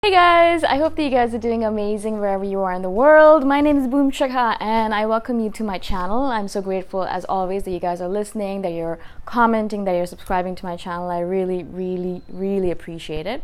Hey guys, I hope that you guys are doing amazing wherever you are in the world. My name is Boom Shakha and I welcome you to my channel. I'm so grateful as always that you guys are listening, that you're commenting, that you're subscribing to my channel. I really appreciate it.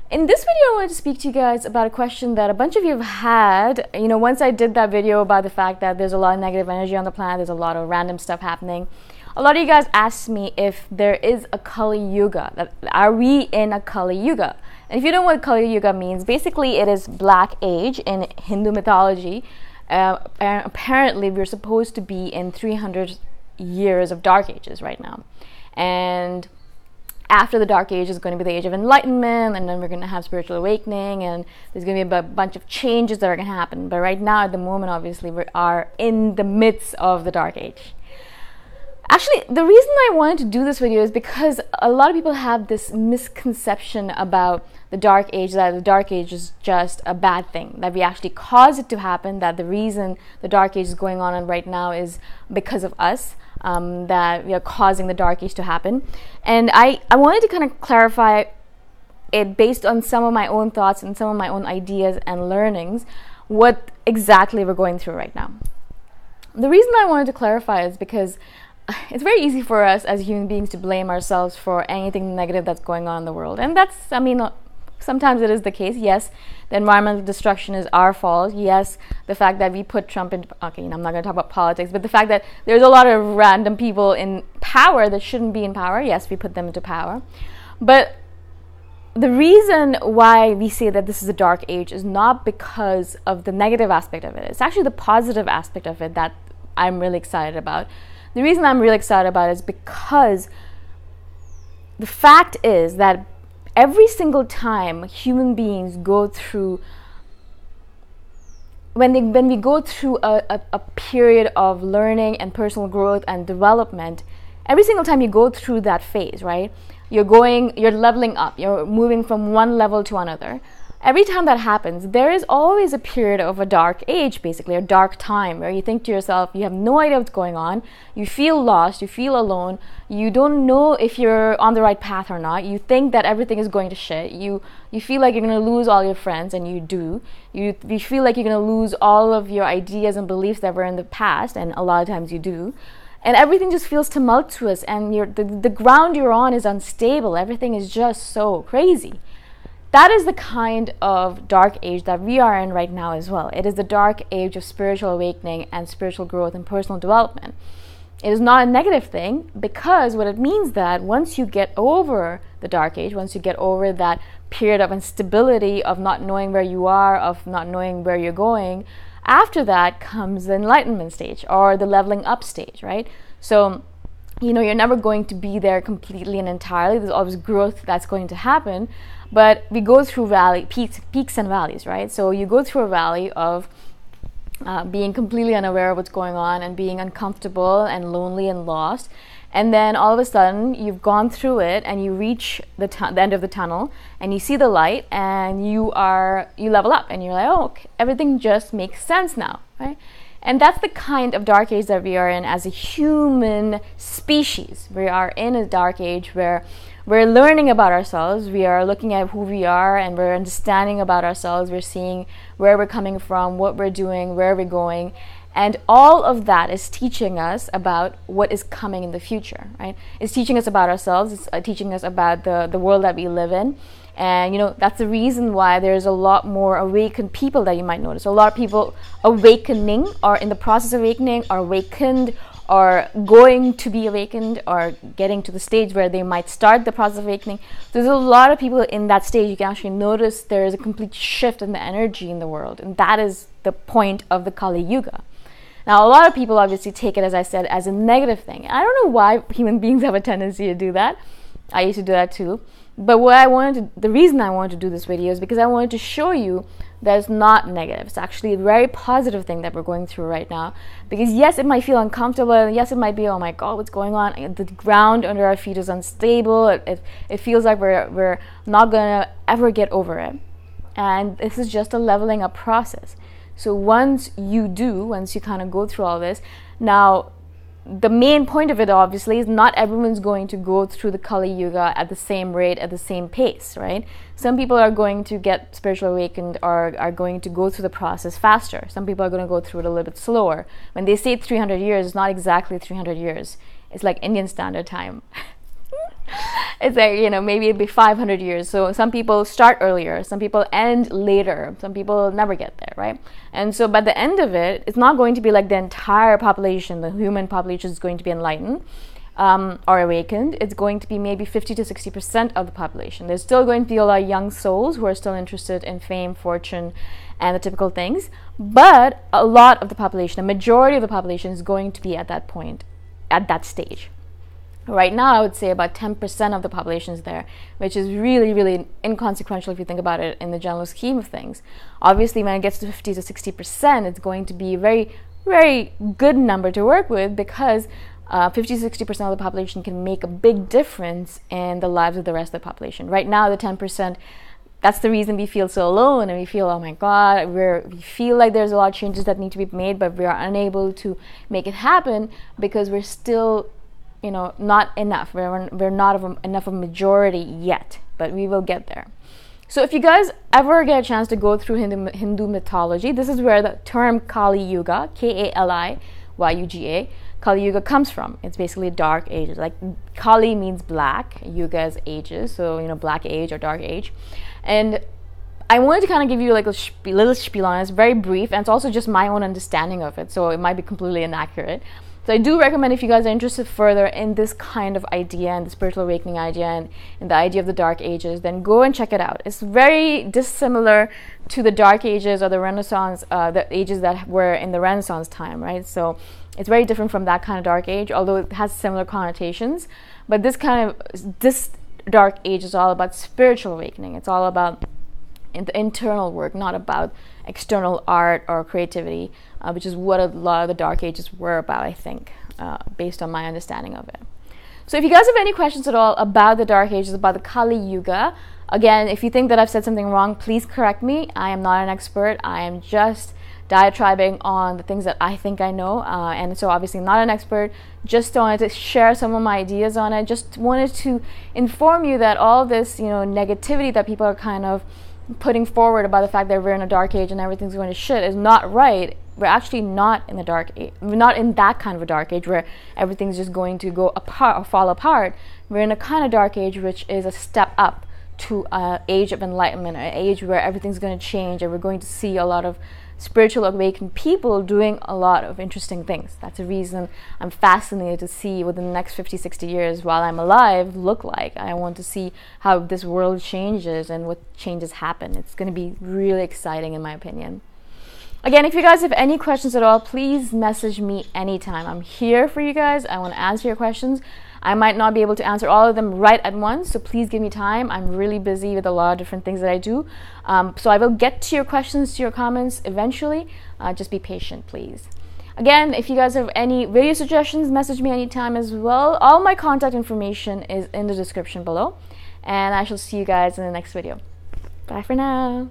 In this video, I wanted to speak to you guys about a question that a bunch of you have had. Once I did that video about the fact that there's a lot of negative energy on the planet, there's a lot of random stuff happening. A lot of you guys asked me if there is a Kali Yuga. Are we in a Kali Yuga? And if you don't know what Kali Yuga means, basically it is Black Age in Hindu mythology. And apparently we're supposed to be in 300 years of Dark Ages right now. And after the Dark Age is going to be the Age of Enlightenment, and then we're going to have spiritual awakening, and there's going to be a bunch of changes that are going to happen. But right now, at the moment, obviously, we are in the midst of the Dark Age. Actually, the reason I wanted to do this video is because a lot of people have this misconception about the Dark Age, that the Dark Age is just a bad thing, that we actually caused it to happen, that the reason the Dark Age is going on right now is because of us, that we are causing the Dark Age to happen. And I wanted to kind of clarify it based on some of my own thoughts and some of my own ideas and learnings, what exactly we're going through right now. The reason I wanted to clarify is because it's very easy for us as human beings to blame ourselves for anything negative that's going on in the world. And that's, sometimes it is the case. Yes, the environmental destruction is our fault. Yes, the fact that we put Trump in, I'm not going to talk about politics, but the fact that there's a lot of random people in power that shouldn't be in power, yes, we put them into power. But the reason why we say that this is a dark age is not because of the negative aspect of it. It's actually the positive aspect of it that I'm really excited about. The reason I'm really excited about it is because the fact is that every single time human beings go through, when we go through a period of learning and personal growth and development, every single time you go through that phase, right? You're leveling up, you're moving from one level to another. Every time that happens, there is always a period of a dark age, basically, a dark time, where you think to yourself, you have no idea what's going on, you feel lost, you feel alone, you don't know if you're on the right path or not, you think that everything is going to shit, you feel like you're going to lose all your friends, and you do. You feel like you're going to lose all of your ideas and beliefs that were in the past, and a lot of times you do. And everything just feels tumultuous, and the ground you're on is unstable, everything is just so crazy. That is the kind of dark age that we are in right now as well. It is the dark age of spiritual awakening and spiritual growth and personal development. It is not a negative thing, because what it means that once you get over the dark age, once you get over that period of instability, of not knowing where you are, of not knowing where you're going, after that comes the enlightenment stage or the leveling up stage, right? So, you're never going to be there completely and entirely. There's always growth that's going to happen. But we go through peaks and valleys, right? So you go through a valley of being completely unaware of what's going on and being uncomfortable and lonely and lost. And then all of a sudden, you've gone through it and you reach the end of the tunnel and you see the light and you level up and you're like, oh, okay, everything just makes sense now, right? And that's the kind of dark age that we are in as a human species. We are in a dark age where we're learning about ourselves, we are looking at who we are, and we're understanding about ourselves, we're seeing where we're coming from, what we're doing, where we're going. And all of that is teaching us about what is coming in the future, right? It's teaching us about ourselves, it's teaching us about the world that we live in. And that's the reason why there's a lot more awakened people that you might notice. A lot of people awakening, or in the process of awakening, or awakened, or going to be awakened, or getting to the stage where they might start the process of awakening. There's a lot of people in that stage. You can actually notice there is a complete shift in the energy in the world, and that is the point of the Kali Yuga. Now, a lot of people obviously take it, as I said, as a negative thing. I don't know why human beings have a tendency to do that. I used to do that too. But the reason I wanted to do this video is because I wanted to show you that it's not negative. It's actually a very positive thing that we're going through right now. Because yes, it might feel uncomfortable. Yes, it might be, oh my God, what's going on? The ground under our feet is unstable. It feels like we're not going to ever get over it. And this is just a leveling up process. So once you kind of go through all this, now the main point of it obviously is not everyone's going to go through the Kali Yuga at the same rate, at the same pace, right? Some people are going to get spiritual awakened or are going to go through the process faster. Some people are going to go through it a little bit slower. When they say 300 years, it's not exactly 300 years. It's like Indian Standard Time. It's like, you know, maybe it'd be 500 years. So some people start earlier, some people end later, some people never get there, right? And so by the end of it, it's not going to be like the entire population, the human population is going to be enlightened or awakened. It's going to be maybe 50 to 60% of the population. There's still going to be a lot of young souls who are still interested in fame, fortune, and the typical things. But a lot of the population, a majority of the population is going to be at that point, at that stage. Right now, I would say about 10% of the population is there, which is really, really inconsequential if you think about it in the general scheme of things. Obviously, when it gets to 50 to 60%, it's going to be a very, very good number to work with, because 50 to 60% of the population can make a big difference in the lives of the rest of the population. Right now, the 10%, that's the reason we feel so alone, and we feel, oh my God, we feel like there's a lot of changes that need to be made, but we are unable to make it happen because we're still, you know, not enough. We're not enough of a majority yet, but we will get there. So if you guys ever get a chance to go through Hindu mythology, this is where the term Kali Yuga, K-A-L-I-Y-U-G-A, Kali Yuga comes from. It's basically dark ages. Like Kali means black, Yuga is ages, so, you know, black age or dark age. And I wanted to kind of give you like a little spiel on it. It's very brief, and it's also just my own understanding of it, so it might be completely inaccurate. So I do recommend, if you guys are interested further in this kind of idea and the spiritual awakening idea and the idea of the dark ages, then go and check it out. It's very dissimilar to the dark ages or the Renaissance, the ages that were in the Renaissance time, right? So it's very different from that kind of dark age, although it has similar connotations. But this dark age is all about spiritual awakening. It's all about the internal work, not about external art or creativity, which is what a lot of the dark ages were about, I think, based on my understanding of it. So if you guys have any questions at all about the dark ages, about the Kali Yuga, again, if you think that I've said something wrong, please correct me. I am not an expert. I am just diatribing on the things that I think I know, and so obviously not an expert. Just wanted to share some of my ideas on it. Just wanted to inform you that all this, you know, negativity that people are kind of putting forward about the fact that we're in a dark age and everything's going to shit is not right. We're actually not in the dark age. We're not in that kind of a dark age where everything's just going to go apart or fall apart. We're in a kind of dark age which is a step up to an age of enlightenment, an age where everything's going to change, and we're going to see a lot of spiritual awakened people doing a lot of interesting things. That's the reason I'm fascinated to see what the next 50, 60 years while I'm alive look like. I want to see how this world changes and what changes happen. It's going to be really exciting in my opinion. Again, if you guys have any questions at all, please message me anytime. I'm here for you guys. I want to answer your questions. I might not be able to answer all of them right at once, so please give me time. I'm really busy with a lot of different things that I do. So I will get to your questions, to your comments eventually. Just be patient, please. Again, if you guys have any video suggestions, message me anytime as well. All my contact information is in the description below. And I shall see you guys in the next video. Bye for now.